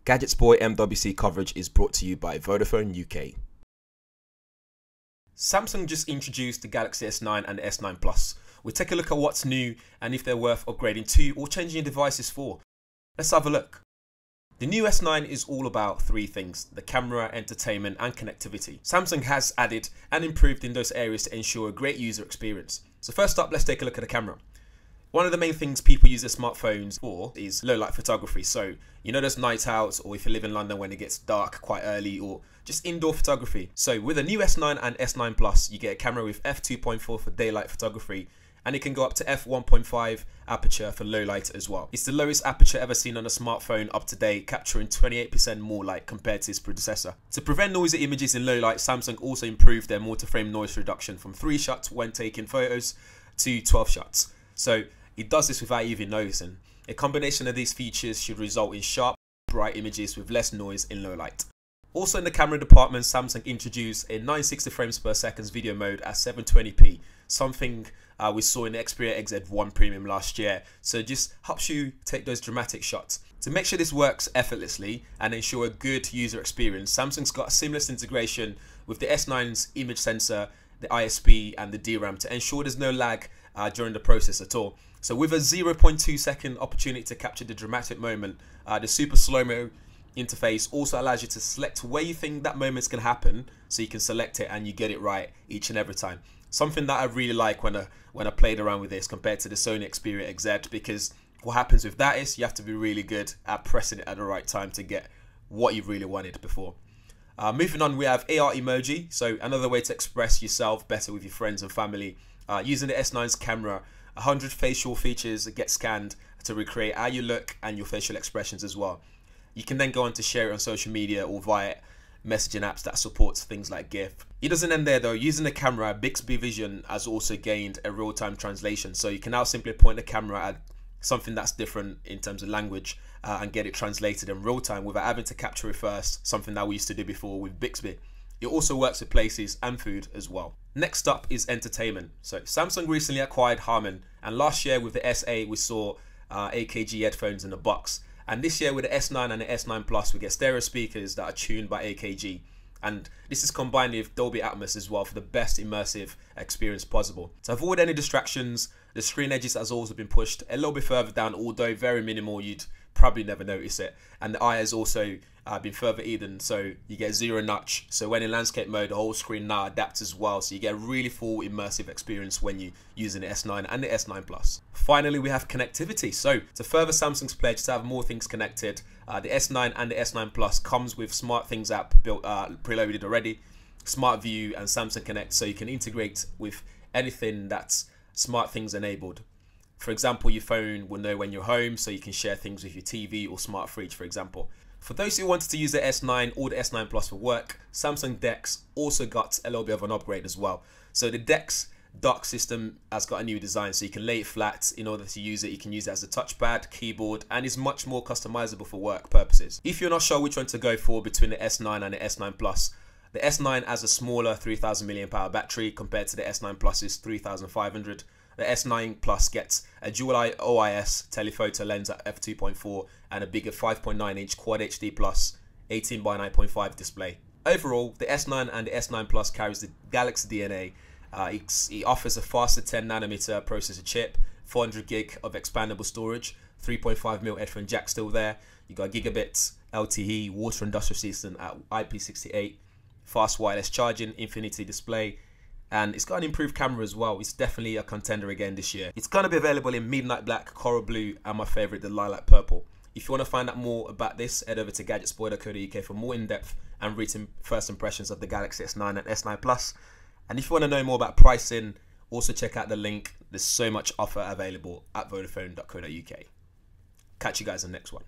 GadgetsBoy MWC coverage is brought to you by Vodafone UK. Samsung just introduced the Galaxy S9 and the S9 Plus. We'll take a look at what's new and if they're worth upgrading to or changing your devices for. Let's have a look. The new S9 is all about three things: the camera, entertainment and connectivity. Samsung has added and improved in those areas to ensure a great user experience. So first up, let's take a look at the camera. One of the main things people use their smartphones for is low light photography. So, you know, those night outs, or if you live in London when it gets dark quite early, or just indoor photography. So with the new S9 and S9 Plus, you get a camera with f2.4 for daylight photography, and it can go up to f1.5 aperture for low light as well. It's the lowest aperture ever seen on a smartphone up to date, capturing 28% more light compared to its predecessor. To prevent noisy images in low light, Samsung also improved their multi-frame noise reduction from 3 shots when taking photos to 12 shots. So it does this without even noticing. A combination of these features should result in sharp, bright images with less noise in low light. Also in the camera department, Samsung introduced a 960 frames per second video mode at 720p, something we saw in the Xperia XZ1 Premium last year. So it just helps you take those dramatic shots. To make sure this works effortlessly and ensure a good user experience, Samsung's got a seamless integration with the S9's image sensor, the ISP and the DRAM to ensure there's no lag during the process at all. So with a 0.2 second opportunity to capture the dramatic moment, the super slow-mo interface also allows you to select where you think that moment's going to happen, so you can select it and you get it right each and every time. Something that I really like when I played around with this compared to the Sony Xperia XZ, because what happens with that is you have to be really good at pressing it at the right time to get what you really wanted before. Moving on, we have AR emoji, so another way to express yourself better with your friends and family. Using the S9's camera, 100 facial features get scanned to recreate how you look and your facial expressions as well. You can then go on to share it on social media or via messaging apps that supports things like GIF. It doesn't end there though. Using the camera, Bixby Vision has also gained a real-time translation. So you can now simply point the camera at something that's different in terms of language and get it translated in real time without having to capture it first, something that we used to do before with Bixby. It also works with places and food as well. Next up is entertainment. So Samsung recently acquired Harman, and last year with the S8 we saw AKG headphones in the box. And this year with the S9 and the S9 Plus we get stereo speakers that are tuned by AKG. And this is combined with Dolby Atmos as well for the best immersive experience possible. To avoid any distractions, the screen edges has also been pushed a little bit further down, although very minimal, you'd probably never notice it. And the eye has also been further hidden, so you get zero notch. So when in landscape mode, the whole screen now adapts as well, so you get a really full immersive experience when you using the S9 and the S9 Plus. Finally, we have connectivity. So to further Samsung's pledge to have more things connected, the S9 and the S9 Plus comes with SmartThings app built preloaded already, Smart View and Samsung Connect, so you can integrate with anything that's SmartThings enabled. For example, your phone will know when you're home, so you can share things with your TV or smart fridge, for example. For those who wanted to use the S9 or the S9 Plus for work, Samsung DeX also got a little bit of an upgrade as well. So the DeX dock system has got a new design, so you can lay it flat in order to use it. You can use it as a touchpad, keyboard, and is much more customizable for work purposes. If you're not sure which one to go for between the S9 and the S9 Plus, the S9 has a smaller 3000 mAh battery compared to the S9 Plus's 3500. The S9 Plus gets a dual OIS telephoto lens at f2.4 and a bigger 5.9-inch Quad HD Plus 18 by 9.5 display. Overall, the S9 and the S9 Plus carries the Galaxy DNA. It offers a faster 10nm processor chip, 400 gig of expandable storage, 3.5mm headphone jack still there. You got gigabit LTE, water and dust resistant at IP68, fast wireless charging, infinity display, and it's got an improved camera as well. It's definitely a contender again this year. It's going to be available in midnight black, coral blue, and my favorite, the lilac purple. If you want to find out more about this, head over to GadgetsBoy.co.uk for more in-depth and written first impressions of the Galaxy S9 and S9 Plus. And if you want to know more about pricing, also check out the link. There's so much offer available at Vodafone.co.uk. Catch you guys in the next one.